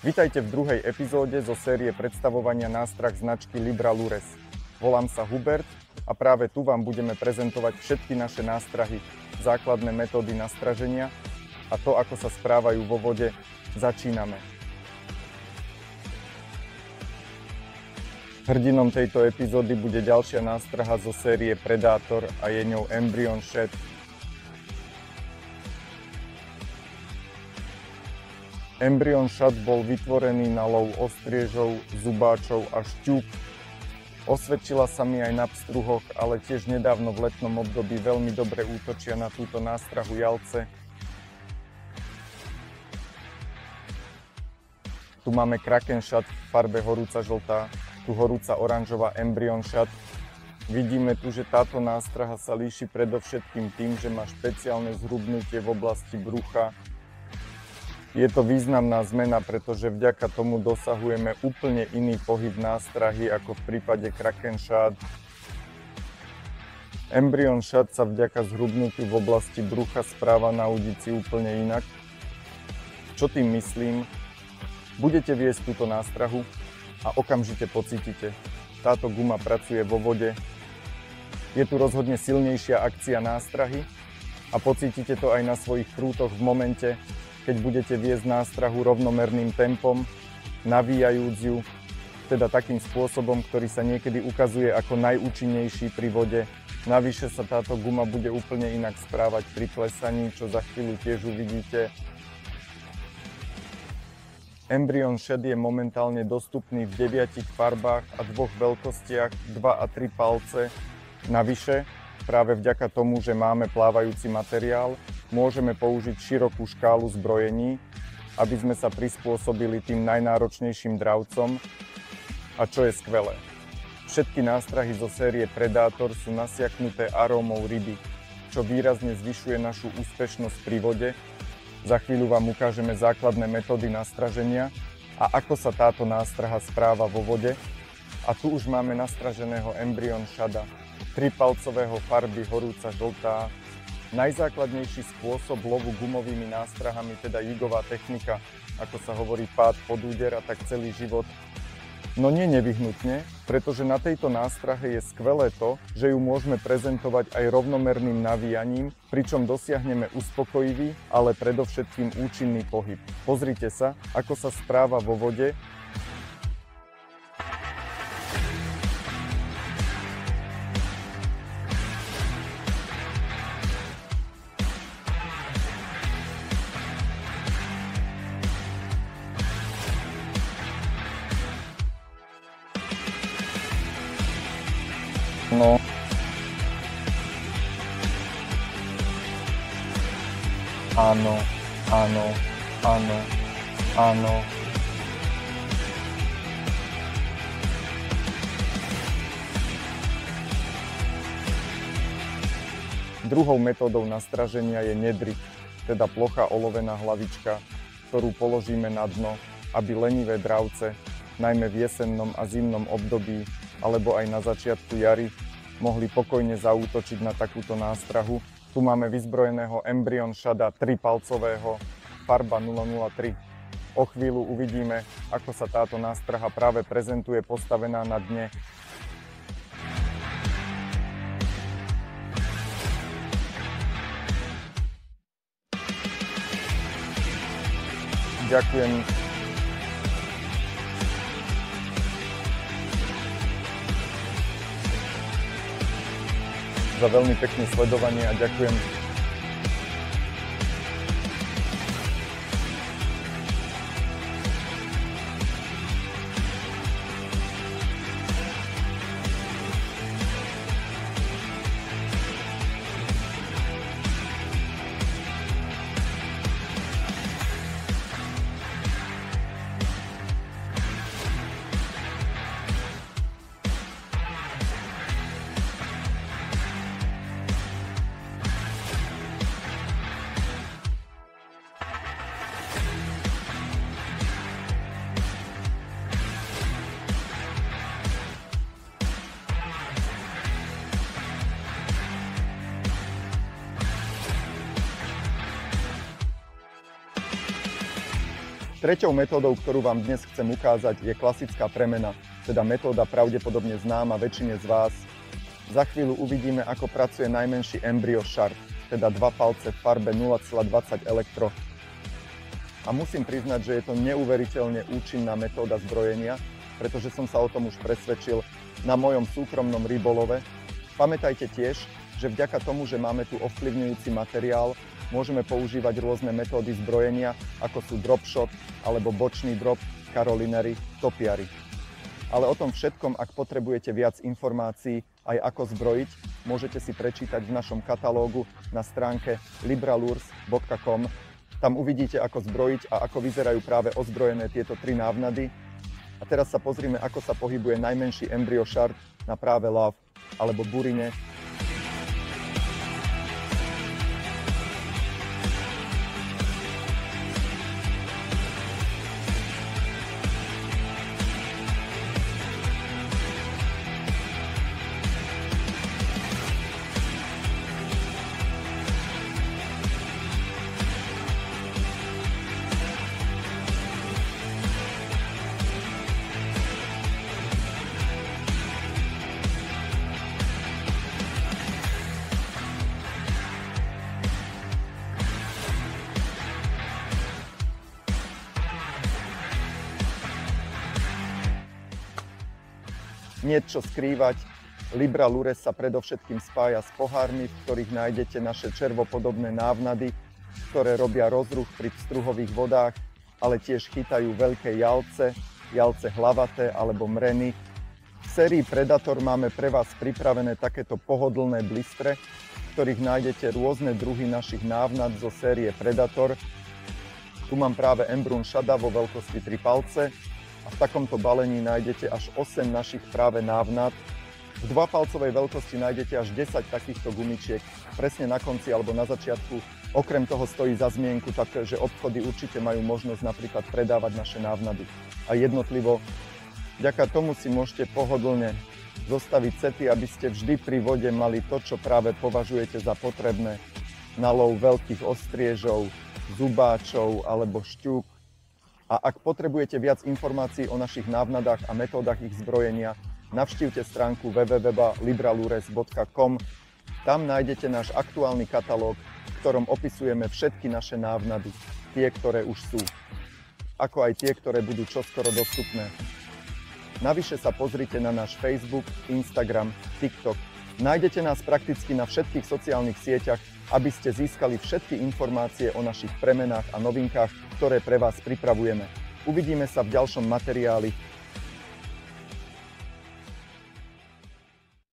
Vitajte v druhej epizóde zo série predstavovania nástrah značky Libra Lures. Volám sa Hubert a práve tu vám budeme prezentovať všetky naše nástrahy, základné metódy nastraženia a to, ako sa správajú vo vode. Začíname. Hrdinom tejto epizódy bude ďalšia nástraha zo série Predator a je ňou Embryon Shad. Embryon Shad bol vytvorený na lov ostriežov, zubáčov a šťúc. Osvedčila sa mi aj na pstruhoch, ale tiež nedávno v letnom období veľmi dobre útočia na túto nástrahu jalce. Tu máme Kraken Shad v farbe horúca žltá, tu horúca oranžová Embryon Shad. Vidíme tu, že táto nástraha sa líši predovšetkým tým, že má špeciálne zhrubnutie v oblasti brucha. Je to významná zmena, pretože vďaka tomu dosahujeme úplne iný pohyb nástrahy ako v prípade Kraken Shad. Embryon Shad sa vďaka zhrubnutiu v oblasti brucha správa na udici úplne inak. Čo tým myslím? Budete viesť túto nástrahu a okamžite pocítite. Táto guma pracuje vo vode. Je tu rozhodne silnejšia akcia nástrahy a pocítite to aj na svojich prútoch v momente, keď budete viesť nástrahu rovnomerným tempom, navíjajúc ju, teda takým spôsobom, ktorý sa niekedy ukazuje ako najúčinnejší pri vode. Navyše sa táto guma bude úplne inak správať pri klesaní, čo za chvíľu tiež uvidíte. Embryon Shad je momentálne dostupný v 9 farbách a 2 veľkostiach, 2 a 3 palce. Navyše, práve vďaka tomu, že máme plávajúci materiál, môžeme použiť širokú škálu zbrojení, aby sme sa prispôsobili tým najnáročnejším dravcom. A čo je skvelé? Všetky nástrahy zo série Predator sú nasiaknuté arómou ryby, čo výrazne zvyšuje našu úspešnosť pri vode. Za chvíľu vám ukážeme základné metódy nastraženia a ako sa táto nástraha správa vo vode. A tu už máme nastraženého Embryon Shada, 3-palcového farby horúca žltá. Najzákladnejší spôsob lovu gumovými nástrahami, teda jigová technika, ako sa hovorí pád pod úder a tak celý život. No nie nevyhnutne, pretože na tejto nástrahe je skvelé to, že ju môžeme prezentovať aj rovnomerným navíjaním, pričom dosiahneme uspokojivý, ale predovšetkým účinný pohyb. Pozrite sa, ako sa správa vo vode. No. Áno, áno, áno, áno. Druhou metódou nastraženia je nedrift, teda plochá olovená hlavička, ktorú položíme na dno, aby lenivé dravce, najmä v jesennom a zimnom období, alebo aj na začiatku jary, mohli pokojne zaútočiť na takúto nástrahu. Tu máme vyzbrojeného Embryon Shada 3-palcového, farba 003. O chvíľu uvidíme, ako sa táto nástraha práve prezentuje postavená na dne. Ďakujem. Za veľmi pekné sledovanie a ďakujem. Treťou metódou, ktorú vám dnes chcem ukázať, je klasická premena, teda metóda pravdepodobne známa väčšine z vás. Za chvíľu uvidíme, ako pracuje najmenší embryo Sharp, teda 2 palce v farbe 0,20 elektro. A musím priznať, že je to neuveriteľne účinná metóda zbrojenia, pretože som sa o tom už presvedčil na mojom súkromnom rybolove. Pamätajte tiež, že vďaka tomu, že máme tu ovplyvňujúci materiál, môžeme používať rôzne metódy zbrojenia, ako sú drop shot alebo bočný drop, karolinery, topiary. Ale o tom všetkom, ak potrebujete viac informácií, aj ako zbrojiť, môžete si prečítať v našom katalógu na stránke libralures.com. Tam uvidíte, ako zbrojiť a ako vyzerajú práve ozbrojené tieto 3 návnady. A teraz sa pozrime, ako sa pohybuje najmenší embryo Sharp na práve lav alebo burine. Niečo skrývať. Libra Lures sa predovšetkým spája s pohármi, v ktorých nájdete naše červopodobné návnady, ktoré robia rozruch pri pstruhových vodách, ale tiež chytajú veľké jalce hlavaté alebo mreny. V sérii Predator máme pre vás pripravené takéto pohodlné blistre, v ktorých nájdete rôzne druhy našich návnad zo série Predator. Tu mám práve Embrun Shada vo veľkosti 3 palce. A v takomto balení nájdete až 8 našich práve návnad. V 2-palcovej veľkosti nájdete až 10 takýchto gumičiek presne na konci alebo na začiatku. Okrem toho stojí za zmienku také, že obchody určite majú možnosť napríklad predávať naše návnady. A jednotlivo, vďaka tomu si môžete pohodlne zostaviť sety, aby ste vždy pri vode mali to, čo práve považujete za potrebné. Na lov veľkých ostriežov, zubáčov alebo šťúk. A ak potrebujete viac informácií o našich návnadách a metódach ich zbrojenia, navštívte stránku www.libralures.com. Tam nájdete náš aktuálny katalóg, v ktorom opisujeme všetky naše návnady, tie, ktoré už sú, ako aj tie, ktoré budú čoskoro dostupné. Navyše sa pozrite na náš Facebook, Instagram, TikTok. Nájdete nás prakticky na všetkých sociálnych sieťach, aby ste získali všetky informácie o našich premenách a novinkách, ktoré pre vás pripravujeme. Uvidíme sa v ďalšom materiáli.